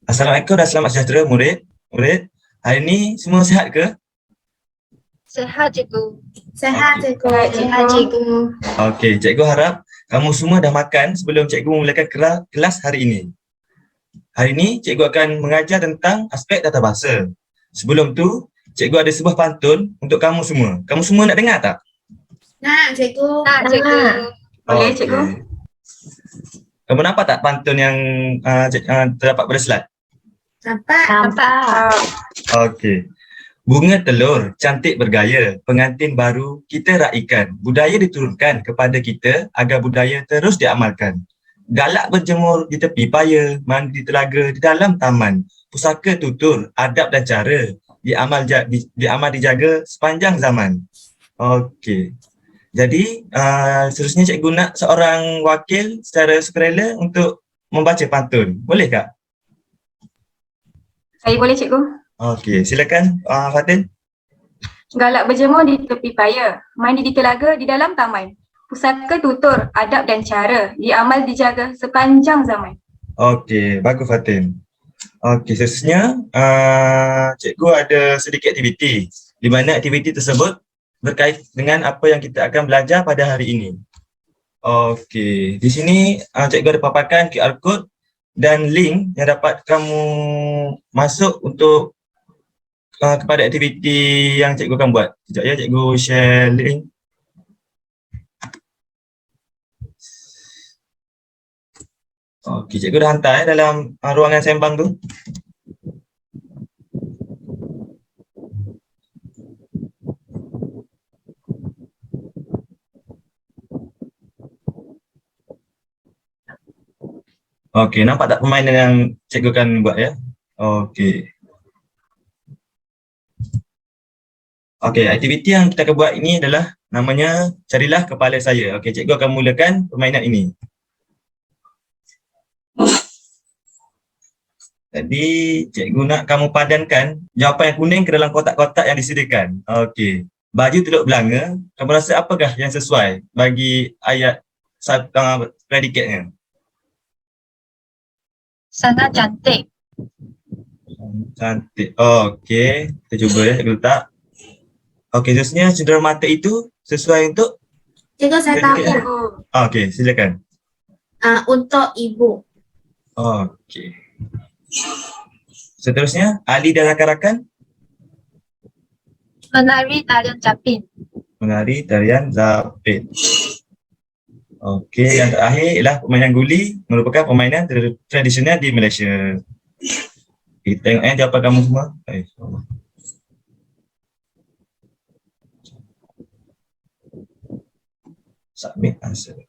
Assalamualaikum dan selamat sejahtera murid. Murid, hari ini semua sihat ke? Sehat, cikgu. Sehat, Okey. cikgu. Sehat, cikgu. Okey, cikgu harap kamu semua dah makan sebelum cikgu memulakan kelas hari ini. Hari ini cikgu akan mengajar tentang aspek tata bahasa. Sebelum tu, cikgu ada sebuah pantun untuk kamu semua. Kamu semua nak dengar tak? Nak, cikgu. Nak, cikgu. Boleh, Okey. cikgu. Kamu nampak tak pantun yang terdapat pada slide? Nampak? Nampak. Okey. Bunga telur, cantik bergaya, pengantin baru kita raikan. Budaya diturunkan kepada kita agar budaya terus diamalkan. Galak berjemur di tepi paya, mandi di telaga di dalam taman. Pusaka tutur, adab dan cara, diamal dijaga sepanjang zaman. Okey. Jadi, seterusnya cikgu nak seorang wakil secara sukarela untuk membaca pantun. Boleh tak? Saya boleh, cikgu. Okey, silakan Fatin. Galak berjemur di tepi paya, mandi di telaga di dalam taman. Pusaka tutur, adab dan cara, diamal dijaga sepanjang zaman. Okey, bagus Fatin. Okey, seterusnya cikgu ada sedikit aktiviti di mana aktiviti tersebut berkait dengan apa yang kita akan belajar pada hari ini. Okey, di sini cikgu ada paparkan QR code dan link yang dapat kamu masuk untuk kepada aktiviti yang cikgu akan buat. Sekejap ya, cikgu share link. Okey, cikgu dah hantar dalam ruangan sembang tu. Okey, nampak tak permainan yang cikgu akan buat ya? Okey. Okey, aktiviti yang kita akan buat ini adalah namanya carilah kepala saya. Okey, cikgu akan mulakan permainan ini. Jadi, cikgu nak kamu padankan jawapan yang kuning ke dalam kotak-kotak yang disediakan. Okey. Baju teluk belanga, kamu rasa apakah yang sesuai bagi ayat predikatnya? Sangat cantik. Cantik. Okey, kita cuba ya, cikgu letak. Okey, seterusnya cenderamata itu sesuai untuk? Cikgu, saya tahu. Cikgu. Okey, silakan. Untuk ibu. Okey. Seterusnya, ahli dan rakan-rakan? Menari tarian capin. Menari tarian zapin. Okey, yang terakhir ialah permainan guli, merupakan permainan tradisional di Malaysia. Kita tengok jawapan kamu semua. Submit answer.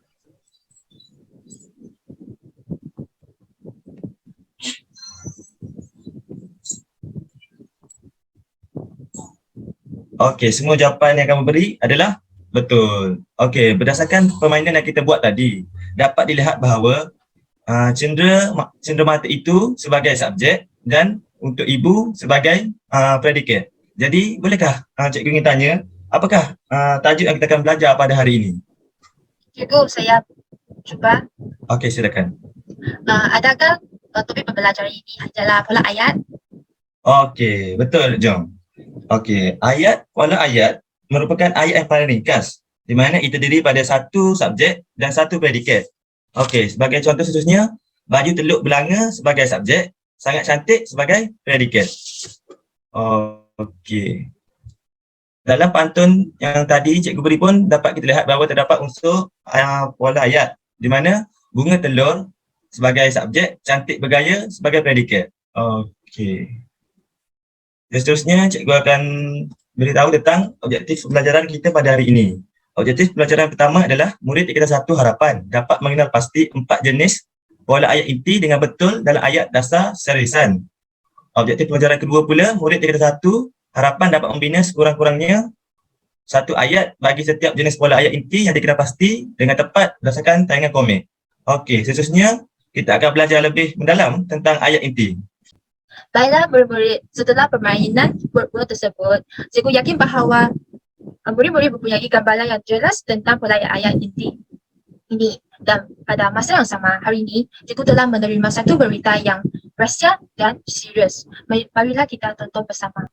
Okey, semua jawapan yang kamu beri adalah betul. Okey, berdasarkan permainan yang kita buat tadi, dapat dilihat bahawa cenderamata itu sebagai subjek dan untuk ibu sebagai predikat. Jadi, bolehkah cikgu ingin tanya, apakah tajuk yang kita akan belajar pada hari ini? Cikgu, saya cuba. Okey, silakan. Adakah topik pembelajaran ini adalah pola ayat? Okey, betul, jom. Okey, ayat, pola ayat merupakan ayat yang paling ringkas di mana ia terdiri pada satu subjek dan satu predikat. Okey, sebagai contoh seterusnya, baju teluk belanga sebagai subjek, sangat cantik sebagai predikat. Okey. Dalam pantun yang tadi cikgu beri pun dapat kita lihat bahawa terdapat unsur pola ayat di mana bunga telur sebagai subjek, cantik bergaya sebagai predikat. Okey. Seterusnya, cikgu akan beritahu tentang objektif pembelajaran kita pada hari ini. Objektif pembelajaran pertama adalah murid di kelas 1 harapan dapat mengenal pasti 4 jenis pola ayat inti dengan betul dalam ayat dasar secara lisan. Objektif pembelajaran kedua pula, murid di kelas 1 harapan dapat membina sekurang-kurangnya satu ayat bagi setiap jenis pola ayat inti yang dikenal pasti dengan tepat berdasarkan tayangan komik. Okey, seterusnya kita akan belajar lebih mendalam tentang ayat inti. Baiklah murid-murid, setelah permainan word tersebut, cikgu yakin bahawa murid-murid mempunyai gambaran yang jelas tentang pola ayat inti ini. Dan pada masa yang sama, hari ini, cikgu telah menerima satu berita yang rahsia dan serius. Marilah kita tonton bersama.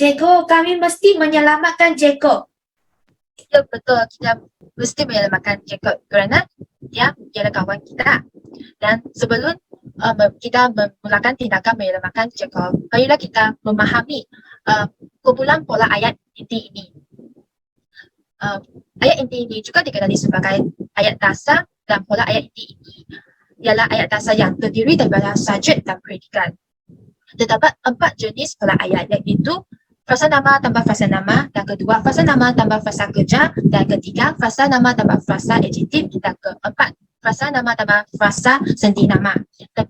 Cikgu, kami mesti menyelamatkan Jacob. Ya, betul, kita mesti menyelamatkan Jacob kerana dia ialah kawan kita. Dan sebelum kita memulakan tindakan menyelamatkan Jacob, marilah kita memahami kumpulan pola ayat inti ini. Ayat inti ini juga dikenali sebagai ayat dasar, dan pola ayat inti ini ialah ayat dasar yang terdiri daripada subjek dan predikat. Terdapat 4 jenis pola ayat, iaitu frasa nama tambah frasa nama, dan kedua frasa nama tambah frasa kerja, dan ketiga frasa nama tambah frasa adjektif, dan keempat frasa nama tambah frasa senti nama. Dan,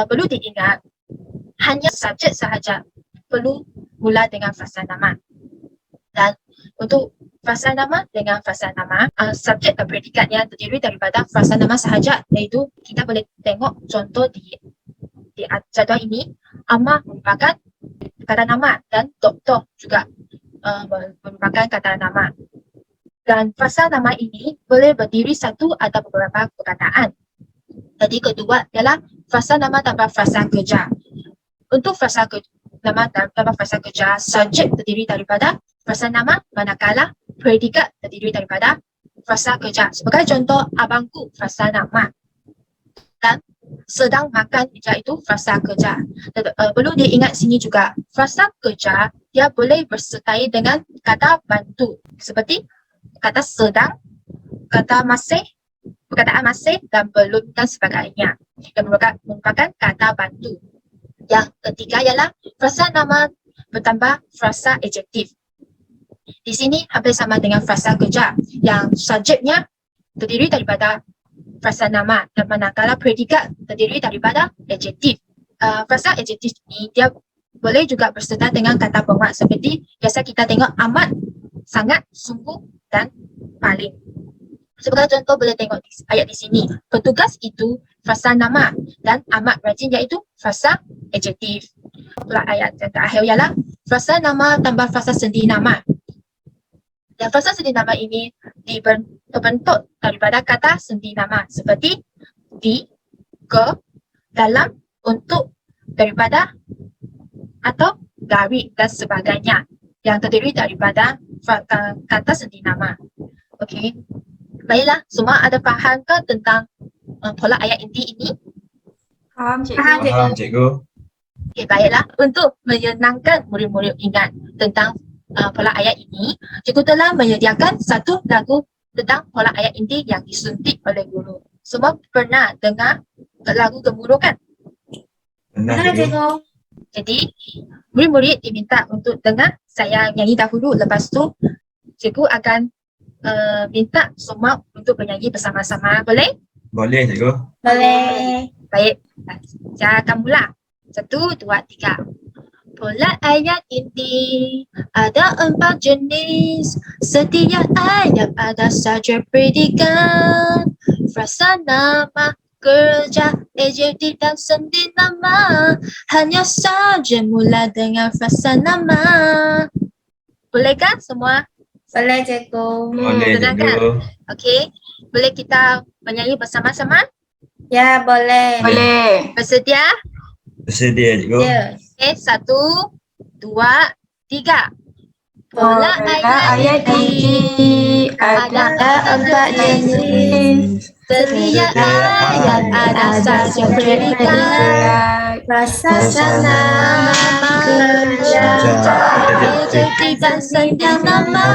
perlu diingat, hanya subjek sahaja perlu mula dengan frasa nama. Dan untuk frasa nama dengan frasa nama, subjek dan predikatnya terdiri daripada frasa nama sahaja, iaitu kita boleh tengok contoh di jadual ini. Amar merupakan kata nama dan doktor juga merupakan kata nama. Dan frasa nama ini boleh berdiri satu atau beberapa perkataan. Jadi kedua ialah frasa nama tambah frasa kerja. Untuk frasa nama tambah frasa kerja, subjek terdiri daripada frasa nama, manakala predikat terdiri daripada frasa kerja. Sebagai contoh, abangku frasa nama. Dan sedang makan iaitu frasa kerja. Perlu diingat sini juga, frasa kerja dia boleh bersertai dengan kata bantu seperti kata sedang, kata masih, perkataan masih dan belum dan sebagainya, yang merupakan kata bantu. Yang ketiga ialah frasa nama bertambah frasa adjektif. Di sini hampir sama dengan frasa kerja yang subjeknya terdiri daripada frasa nama, dan manakala predikat terdiri daripada adjektif. Frasa adjektif ini dia boleh juga berserta dengan kata penguat seperti biasa kita tengok amat, sangat, sungguh dan paling. Sebagai contoh boleh tengok ayat di sini. Petugas itu frasa nama dan amat rajin iaitu frasa adjektif. Pula ayat yang terakhir ialah frasa nama tambah frasa senti nama. Dan frasa senti nama ini terbentuk daripada kata senti nama seperti di, ke, dalam, untuk, daripada, atau dari dan sebagainya yang terdiri daripada kata senti nama. Okey. Baiklah, semua ada faham ke tentang pola ayat inti ini? Faham, cikgu. Faham, cikgu. Faham, cikgu. Okey, baiklah. Untuk menyenangkan murid-murid ingat tentang pola ayat ini, cikgu telah menyediakan satu lagu tentang pola ayat inti yang disuntik oleh guru. Semua pernah dengar lagu gemuruh kan? Benar, Benar, cikgu. Cikgu. Jadi, murid-murid diminta untuk dengar saya nyanyi dahulu. Lepas tu, cikgu akan minta semua untuk bernyanyi bersama-sama. Boleh? Boleh, cikgu. Boleh. Baik, saya akan mula. 1, 2, 3. Pola ayat inti ada 4 jenis. Setiap ayat ada saja predikat, frasa nama, kerja, adjektif dan senti nama. Hanya saja mula dengan frasa nama. Boleh kan semua? Boleh, Cikgu. Boleh, benar cikgu. Okey. Boleh kita menyanyi bersama-sama? Ya, boleh. Boleh. Bersedia? Bersedia, cikgu. Ya. Okey, 1, 2, 3. Pola ayat ayat ini ada empat jenis. Setiap ayat ada saja predikat. Prasasana, kerja, Adjektif dan sendi nama.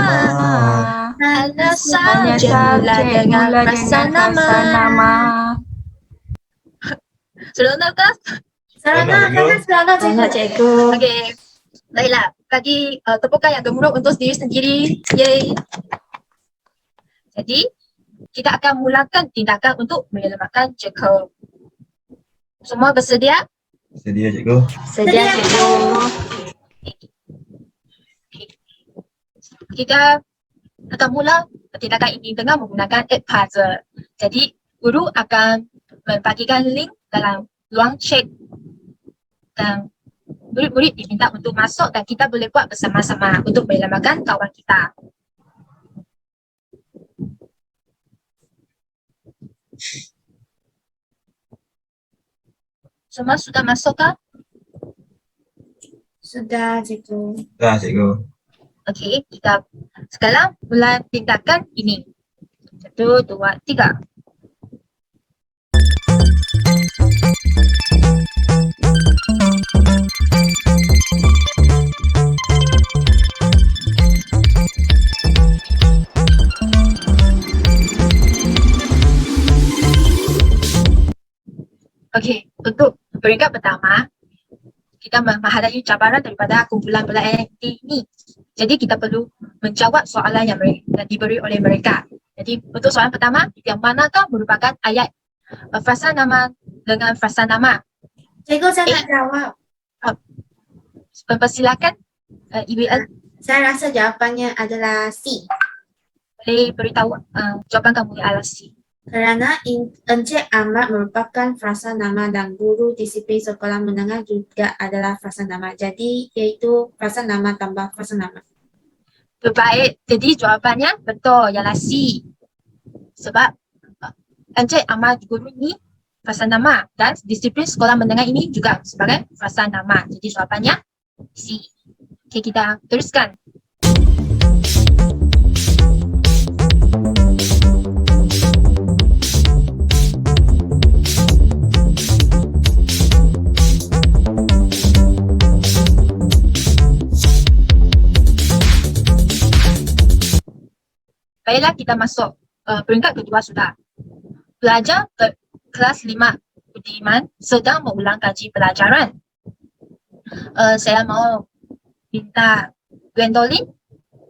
Hanya saja mula dengan frasa nama. Seronok ke? Seronok, seronok cikgu. cikgu. Okey. Baiklah, bagi tepukan yang gemuruh untuk diri sendiri. Yeay. Jadi, kita akan mulakan tindakan untuk menyelamatkan Jekyll. Semua bersedia? Sedia cikgu. Sedia cikgu. Kita akan mula tindakan ini dengan menggunakan app puzzle. Jadi, guru akan membagikan link dalam ruang chat dan murid-murid diminta untuk masuk dan kita boleh buat bersama-sama untuk menyelamatkan kawan kita. Semua sudah masuk ke? Sudah cikgu. Dah cikgu. Okey, kita sekarang mula tindakan ini. 1, 2, 3. Okey, untuk peringkat pertama, kita menghadapi cabaran daripada kumpulan bola aktiviti ini. Jadi kita perlu menjawab soalan yang diberi oleh mereka. Jadi untuk soalan pertama, yang manakah merupakan ayat frasa nama dengan frasa nama? Cikgu saya nak jawab. Persilakan Ibu El, Saya rasa jawapannya adalah C. boleh beritahu jawapan kamu adalah C. Kerana Encik Ahmad merupakan frasa nama dan guru disiplin sekolah menengah juga adalah frasa nama. Jadi iaitu frasa nama tambah frasa nama. Baik, jadi jawapannya betul ialah C. Sebab Encik Ahmad guru ini frasa nama dan disiplin sekolah menengah ini juga sebagai frasa nama. Jadi jawapannya C. Okey, kita teruskan. Baiklah, kita masuk peringkat kedua sudah. Pelajar kelas 5 Budiman sedang mengulang kaji pelajaran. Saya mau minta Gwendolyn,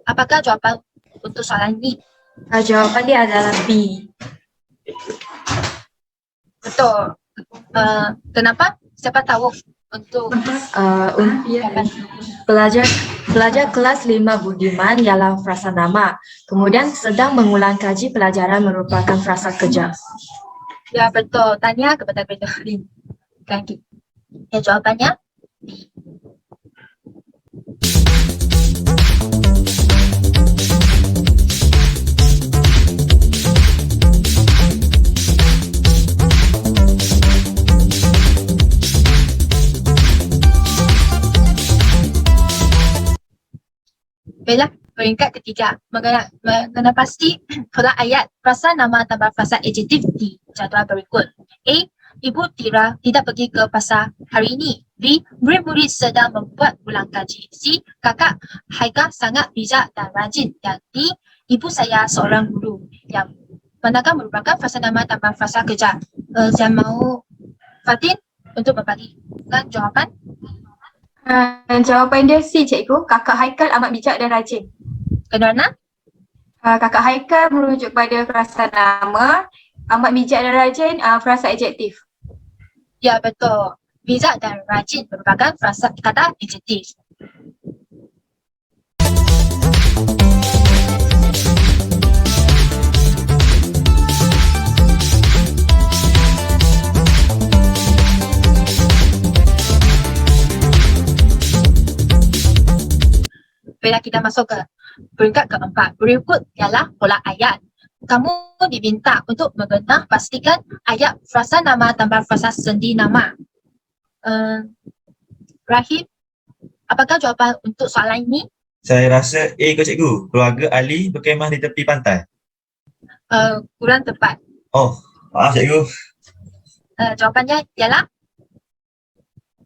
apakah jawapan untuk soalan ini? Jawapan dia adalah B. Betul. Kenapa? Siapa tahu untuk Pelajar kelas 5 Budiman ialah frasa nama. Kemudian sedang mengulang kaji pelajaran merupakan frasa kerja. ya betul. Tanya kepada Gwendolyn. Ya, jawapannya B. Baiklah, peringkat ketiga. Mengenai pasti pola ayat frasa nama tambah frasa adjektif di jadual berikut. A. Ibu Tira tidak pergi ke pasar hari ini. B. Murid-murid sedang membuat ulang kaji. C. Kakak Haikal sangat bijak dan rajin. Dan D. Ibu saya seorang guru. Yang manakah merupakan frasa nama tambah frasa kerja? Saya mahu Fatin untuk membagikan jawapan. Jawapan dia C, cikgu. Kakak Haikal amat bijak dan rajin. Kenapa? Kakak Haikal merujuk pada frasa nama, amat bijak dan rajin frasa adjektif. Ya betul. Bijak dan rajin merupakan frasa kata adjektif. Bila kita masuk ke peringkat keempat, berikut ialah pola ayat. Kamu diminta untuk membenah pastikan ayat frasa nama tambah frasa sendi nama. Rahim, apakah jawapan untuk soalan ini? Saya rasa A kot cikgu. Keluarga Ali berkemah di tepi pantai. Kurang tepat. Oh, maaf cikgu. Jawapannya ialah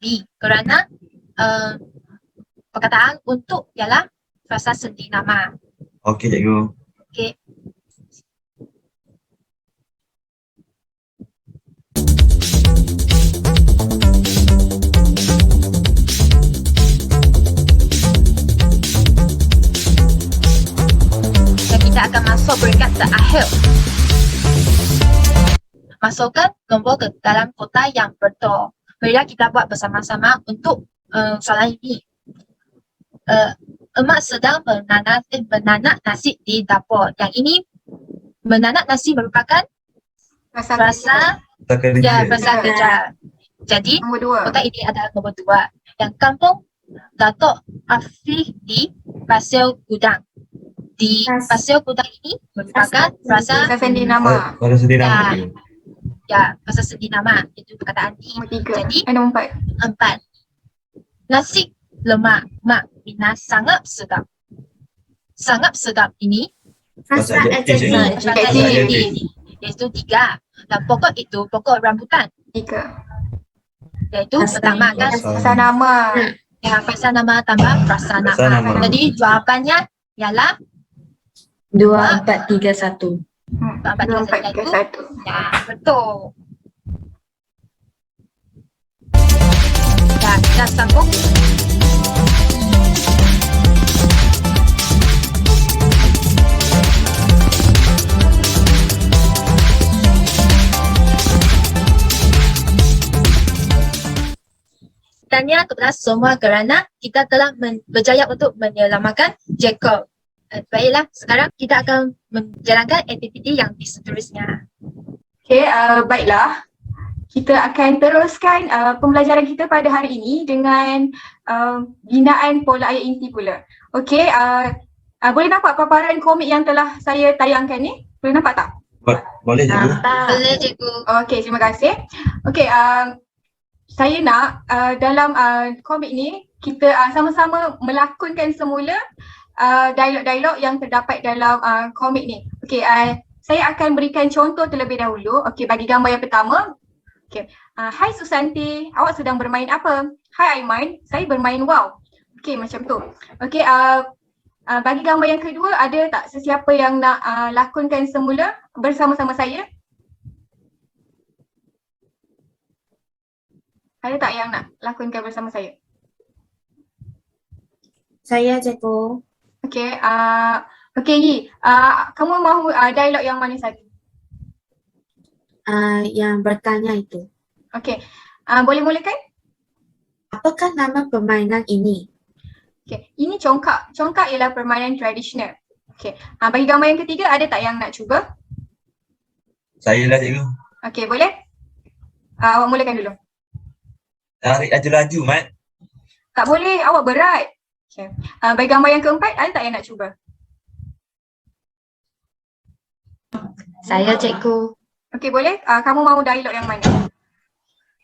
B. Kerana perkataan untuk ialah frasa senti nama. Okey cikgu. Okey. Dan kita akan masuk peringkat terakhir. Masukkan nombor ke dalam kotak yang betul. Marilah kita buat bersama-sama untuk soalan ini. Emak sedang menanak nasi di dapur. Yang ini menanak nasi merupakan frasa Frasa kerja. Jadi Nombor 2. kotak ini adalah nombor 2. Yang kampung Datuk Afif di Pasir Gudang. Di Pasir Gudang ini merupakan frasa Frasa senti nama. Pada sedih nama Ya. cikgu. frasa senti nama. Itu perkataan di. Nombor 3. Jadi Nombor 4. Nasi lemak Mak Mina sangat sedap. Sangat sedap ini Frasa adjektif, adjektif. cikgu. frasa Adjektif. adjektif, iaitu 3. Dan pokok itu pokok rambutan, 3. iaitu Frasa pertama kan Frasa nama. ya, frasa nama tambah frasa Frasa nama. nama. Jadi jawapannya ialah 2, 4, 3, 1. 4, 2, 3, 4, 3, 1. 1. Ya, betul. Ya, kita sambung. Tanya kepada semua kerana kita telah berjaya untuk menyelamatkan Jacob. Baiklah, sekarang kita akan menjalankan aktiviti yang seterusnya. Okey, baiklah. Kita akan teruskan pembelajaran kita pada hari ini dengan binaan pola ayat inti pula. Okey, boleh nampak paparan komik yang telah saya tayangkan ni? Boleh nampak tak? Boleh cikgu. Boleh cikgu. Okey, terima kasih. Okey, saya nak dalam komik ni kita sama-sama melakonkan semula dialog-dialog yang terdapat dalam komik ni. Okey, saya akan berikan contoh terlebih dahulu. Okey, bagi gambar yang pertama. Okey, hai Susanti, awak sedang bermain apa? Hai Aiman, saya bermain wow. Okey, macam tu. Okey, bagi gambar yang kedua, ada tak sesiapa yang nak lakonkan semula bersama-sama saya? Ada tak yang nak lakonkan bersama saya? Saya cikgu. Okey, okey Yi, kamu mahu dialog yang mana satu? Yang bertanya itu. Okey, boleh mulakan? Apakah nama permainan ini? Okey, ini congkak. Congkak ialah permainan tradisional. Okey, bagi gambar yang ketiga, ada tak yang nak cuba? Saya lah cikgu. Okey, boleh? Awak mulakan dulu. Tarik laju-laju Mat. Tak boleh, awak berat. Okey, bagi gambar yang keempat, ada tak yang nak cuba? Saya cikgu. Okey, boleh? Kamu mahu dialog yang mana?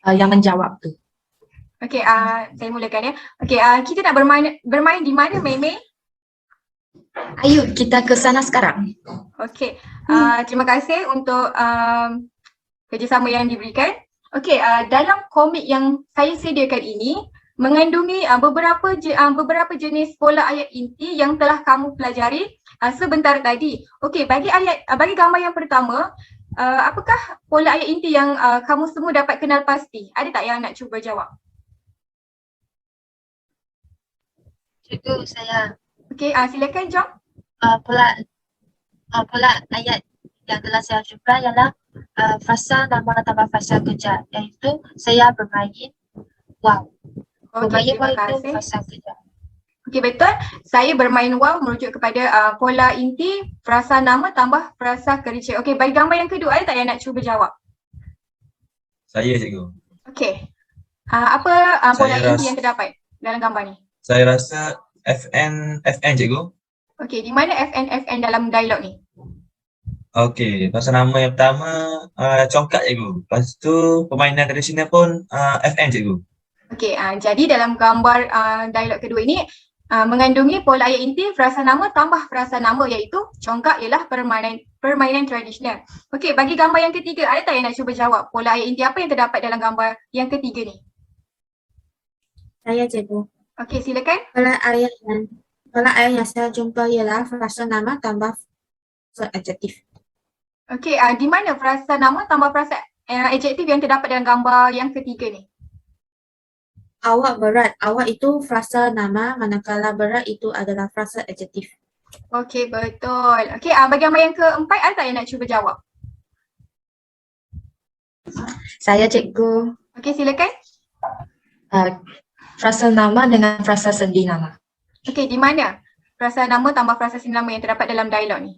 Yang menjawab tu. Okey, saya mulakan ya. Okey, kita nak bermain di mana, Mei? Ayo kita ke sana sekarang. Okey, terima kasih untuk kerjasama yang diberikan. Okey, dalam komik yang saya sediakan ini mengandungi beberapa jenis pola ayat inti yang telah kamu pelajari sebentar tadi. Okey, bagi gambar yang pertama, apakah pola ayat inti yang kamu semua dapat kenal pasti? Ada tak yang nak cuba jawab? Cikgu, saya Okey, silakan Jom. pola ayat yang telah saya jumpa ialah frasa nama tambah frasa kerja, iaitu saya bermain wow. Bermain Okey, wow terima itu kasih. frasa kerja. Okey, betul. Saya bermain wow merujuk kepada pola inti frasa nama tambah frasa kerja. Okey, bagi gambar yang kedua, ada tak yang nak cuba jawab? Saya cikgu. Okey. Apa pola Saya inti yang terdapat dalam gambar ni? Saya rasa FN cikgu. Okey, di mana FN dalam dialog ni? Okey, pasal nama yang pertama congkak cikgu. Lepas tu permainan tradisional pun FN cikgu. Okey, jadi dalam gambar dialog kedua ini mengandungi pola ayat inti frasa nama tambah frasa nama, iaitu congkak ialah permainan tradisional. Okey, bagi gambar yang ketiga, ada tak yang nak cuba jawab pola ayat inti apa yang terdapat dalam gambar yang ketiga ni? Saya cikgu. Okey, silakan. Pola ayat yang saya jumpa ialah frasa nama tambah frasa adjektif. Okey, di mana frasa nama tambah frasa adjektif yang terdapat dalam gambar yang ketiga ni? Awak berat. Awak itu frasa nama, manakala berat itu adalah frasa adjektif. Okey, betul. Okey, bagi gambar yang keempat, ada tak yang nak cuba jawab? Saya cikgu. Okey, silakan. Frasa nama dengan frasa sendi nama. Okey, di mana frasa nama tambah frasa sendi nama yang terdapat dalam dialog ni?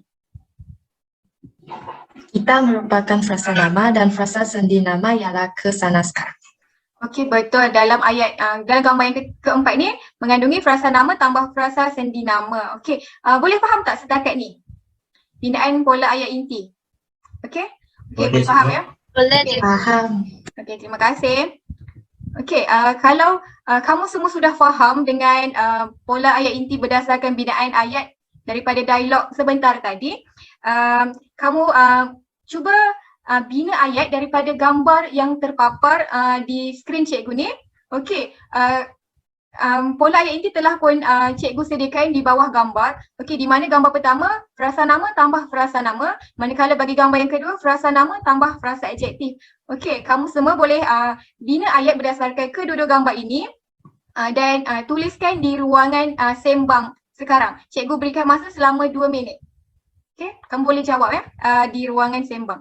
Kita merupakan frasa nama dan frasa sendi nama ialah ke sana sekarang. Okey, betul. Dalam ayat dalam gambar yang keempat ni mengandungi frasa nama tambah frasa sendi nama. Okey, boleh faham tak setakat ni? Binaan pola ayat inti. Okey? Okey, boleh faham ya? Boleh Okey. Faham. Okey, terima kasih. Okey, kalau kamu semua sudah faham dengan pola ayat inti berdasarkan binaan ayat daripada dialog sebentar tadi, kamu cuba bina ayat daripada gambar yang terpapar di skrin cikgu ni. Okey, pola ayat inti telah pun cikgu sediakan di bawah gambar. Okey, di mana gambar pertama frasa nama tambah frasa nama, manakala bagi gambar yang kedua frasa nama tambah frasa adjektif. Okey, kamu semua boleh bina ayat berdasarkan kedua-dua gambar ini dan tuliskan di ruangan sembang sekarang. Cikgu berikan masa selama 2 minit. Okey, kamu boleh jawab ya di ruangan sembang.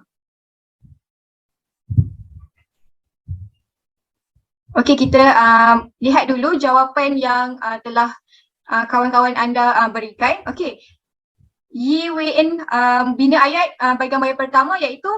Okey, kita lihat dulu jawapan yang telah kawan-kawan anda berikan. Okey, Yi Wei bina ayat bagi gambar yang pertama iaitu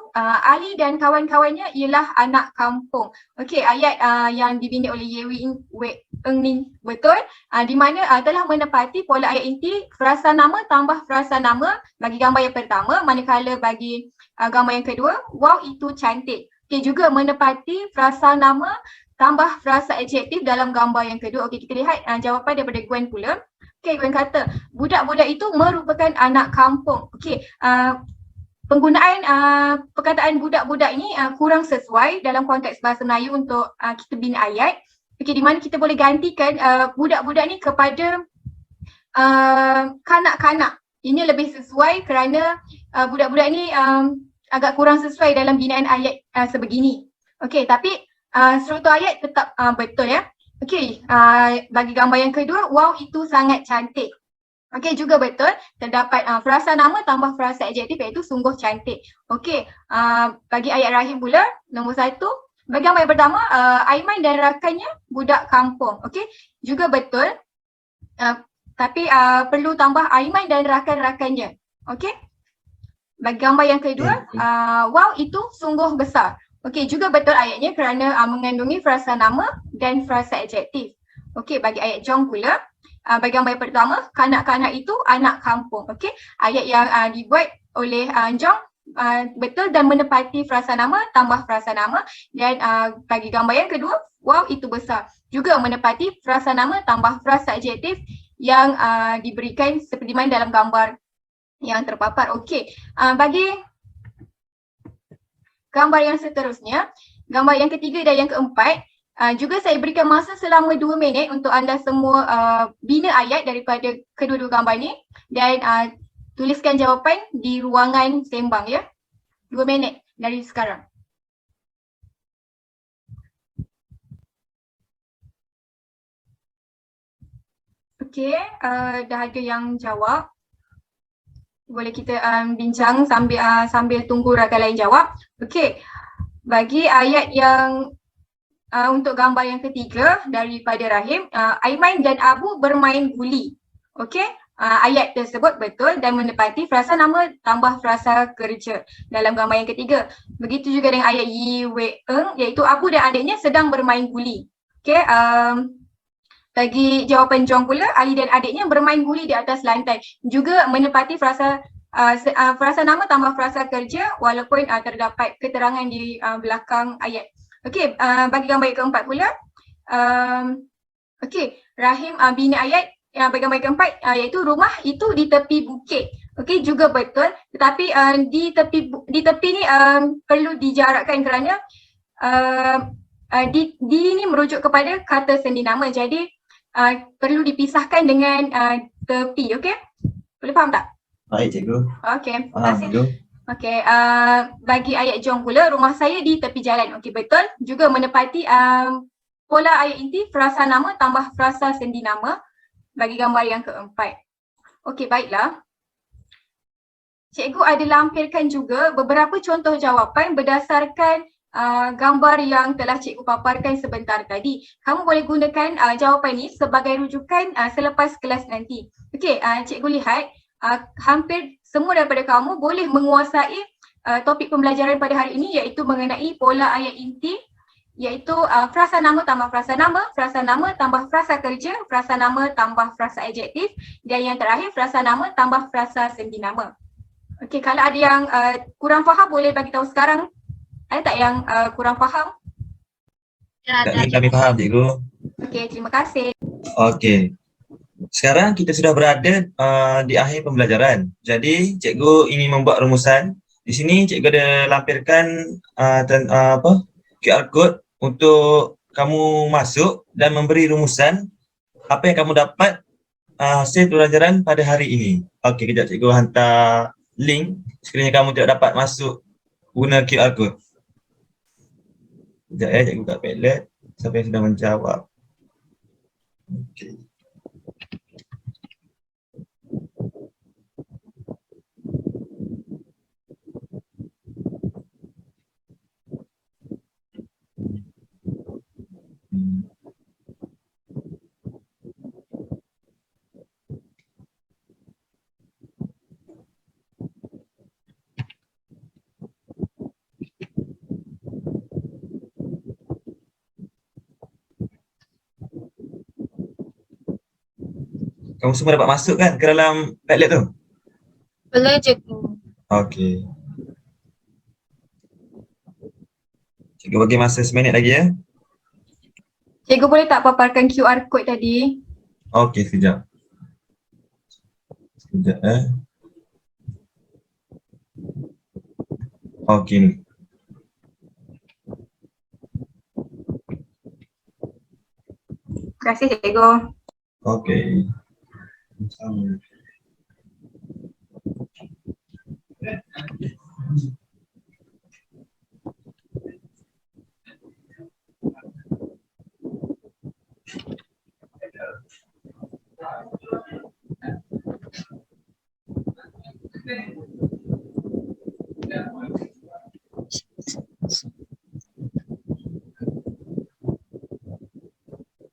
Ali dan kawan-kawannya ialah anak kampung. Okey, ayat yang dibina oleh Yi Wei ni betul, di mana telah menepati pola ayat inti frasa nama tambah frasa nama bagi gambar yang pertama, manakala bagi gambar yang kedua, wow itu cantik. Okey, juga menepati frasa nama tambah frasa adjektif dalam gambar yang kedua. Okey, kita lihat jawapan daripada Gwen pula. Okey, Gwen kata budak-budak itu merupakan anak kampung. Okey, penggunaan perkataan budak-budak ini kurang sesuai dalam konteks bahasa Melayu untuk kita bina ayat. Okey, di mana kita boleh gantikan budak-budak ni kepada kanak-kanak. Ini lebih sesuai kerana budak-budak ni agak kurang sesuai dalam binaan ayat sebegini. Okey, tapi struktur ayat tetap betul ya. Okey, bagi gambar yang kedua, wow itu sangat cantik. Okey, juga betul, terdapat frasa nama tambah frasa adjektif iaitu sungguh cantik. Okey, bagi ayat Rahim pula, nombor 1, bagi gambar yang pertama, Aiman dan rakannya budak kampung. Okey, juga betul, tapi perlu tambah Aiman dan rakan-rakannya. Okey, bagi gambar yang kedua, wow itu sungguh besar. Okey, juga betul ayatnya kerana mengandungi frasa nama dan frasa adjektif. Okey, bagi ayat Jong pula, bagi gambar yang pertama, kanak-kanak itu anak kampung. Okey, ayat yang dibuat oleh Jong betul dan menepati frasa nama tambah frasa nama, dan bagi gambar yang kedua, wow itu besar. Juga menepati frasa nama tambah frasa adjektif yang diberikan seperti mana dalam gambar yang terpapar. Okey, bagi gambar yang seterusnya, gambar yang ketiga dan yang keempat, juga saya berikan masa selama 2 minit untuk anda semua bina ayat daripada kedua-dua gambar ni dan tuliskan jawapan di ruangan sembang ya. 2 minit dari sekarang. Okey, dah ada yang jawab. Boleh kita bincang sambil tunggu rakan lain jawab. Okey, bagi ayat yang untuk gambar yang ketiga daripada Rahim, Aiman dan Abu bermain guli. Okey, ayat tersebut betul dan menepati frasa nama tambah frasa kerja dalam gambar yang ketiga. Begitu juga dengan ayat Yi Wei Eng, iaitu Abu dan adiknya sedang bermain guli. Okey, bagi jawapan Jong pula, Ali dan adiknya bermain guli di atas lantai. Juga menepati frasa nama tambah frasa kerja walaupun terdapat keterangan di belakang ayat. Okey, bagi gambar yang keempat pula, okey, Rahim bina ayat yang bahagian keempat iaitu rumah itu di tepi bukit. Okey, juga betul. Tetapi di tepi ni perlu dijarakkan kerana di ni merujuk kepada kata sendi nama. Jadi perlu dipisahkan dengan tepi. Okey? Boleh faham tak? Baik cikgu. Okey, terima Faham kasih. cikgu. Okey, bagi ayat Jong pula, rumah saya di tepi jalan. Okey, betul. Juga menepati pola ayat inti frasa nama tambah frasa sendi nama bagi gambar yang keempat. Okey, baiklah. Cikgu ada lampirkan juga beberapa contoh jawapan berdasarkan gambar yang telah cikgu paparkan sebentar tadi. Kamu boleh gunakan jawapan ini sebagai rujukan selepas kelas nanti. Okey, cikgu lihat hampir semua daripada kamu boleh menguasai topik pembelajaran pada hari ini iaitu mengenai pola ayat inti, iaitu frasa nama tambah frasa nama tambah frasa kerja, frasa nama tambah frasa adjektif, dan yang terakhir frasa nama tambah frasa sendi nama. Okey, kalau ada yang kurang faham boleh bagi tahu sekarang. Ada tak yang kurang faham? Ya, ada. Kami faham cikgu. Okey, terima kasih. Okey. Sekarang kita sudah berada di akhir pembelajaran. Jadi cikgu ingin membuat rumusan. Di sini cikgu ada lampirkan QR code untuk kamu masuk dan memberi rumusan apa yang kamu dapat hasil pembelajaran pada hari ini. Okey, kejap cikgu hantar link sekiranya kamu tidak dapat masuk guna QR code. Sekejap cikgu buka Padlet. Siapa yang sudah menjawab? Okey. Kamu semua dapat masuk kan ke dalam Padlet tu? Boleh cikgu. Okey. Cikgu bagi masa seminit lagi ya. Cikgu boleh tak paparkan QR code tadi? Okey, sekejap. Sekejap Okey ni. Terima kasih cikgu. Okey.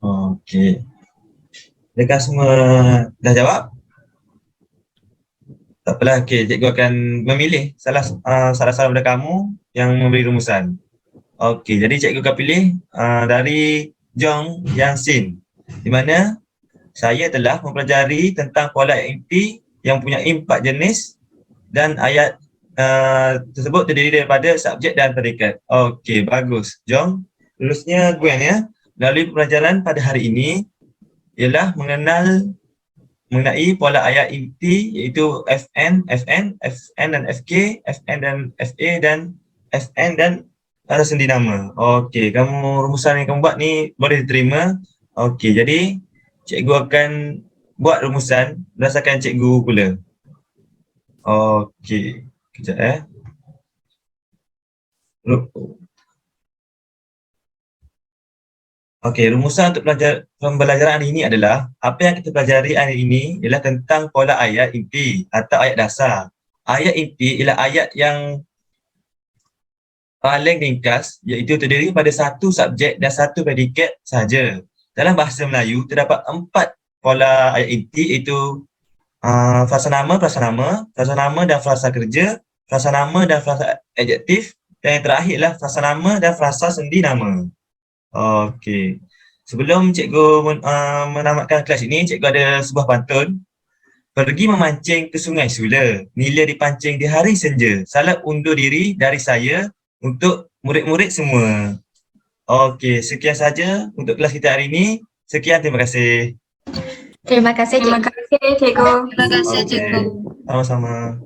Okey. Adakah semua dah jawab? Tak apalah, okey, cikgu akan memilih salah daripada kamu yang memberi rumusan. Okey, jadi cikgu akan pilih dari Jong Yang Sin, di mana saya telah mempelajari tentang pola ayat inti yang mempunyai 4 jenis dan ayat tersebut terdiri daripada subjek dan predikat. Okey, bagus. Jom, lulusnya Gwen ya. Melalui pembelajaran pada hari ini ialah mengenai pola ayat inti iaitu FN dan FK, FN dan FA dan FN dan ada sendi nama. Okey, kamu rumusan yang kamu buat ni boleh diterima. Okey, jadi cikgu akan buat rumusan berdasarkan cikgu pula. Okey, kejap Okey, rumusan untuk pembelajaran hari ini adalah apa yang kita pelajari hari ini ialah tentang pola ayat inti atau ayat dasar. Ayat inti ialah ayat yang paling ringkas iaitu terdiri pada satu subjek dan satu predikat sahaja. Dalam bahasa Melayu terdapat 4 pola ayat inti iaitu frasa nama dan frasa kerja, frasa nama dan frasa adjektif, dan yang terakhir adalah frasa nama dan frasa sendi nama. Okey. Sebelum cikgu menamatkan kelas ini, cikgu ada sebuah pantun. Pergi memancing ke Sungai Sula, nila dipancing di hari senja. Salam undur diri dari saya untuk murid-murid semua. Okey, sekian saja untuk kelas kita hari ini. Sekian, terima kasih. Terima kasih Terima cikgu. kasih cikgu. Terima kasih Okey. cikgu. Sama-sama.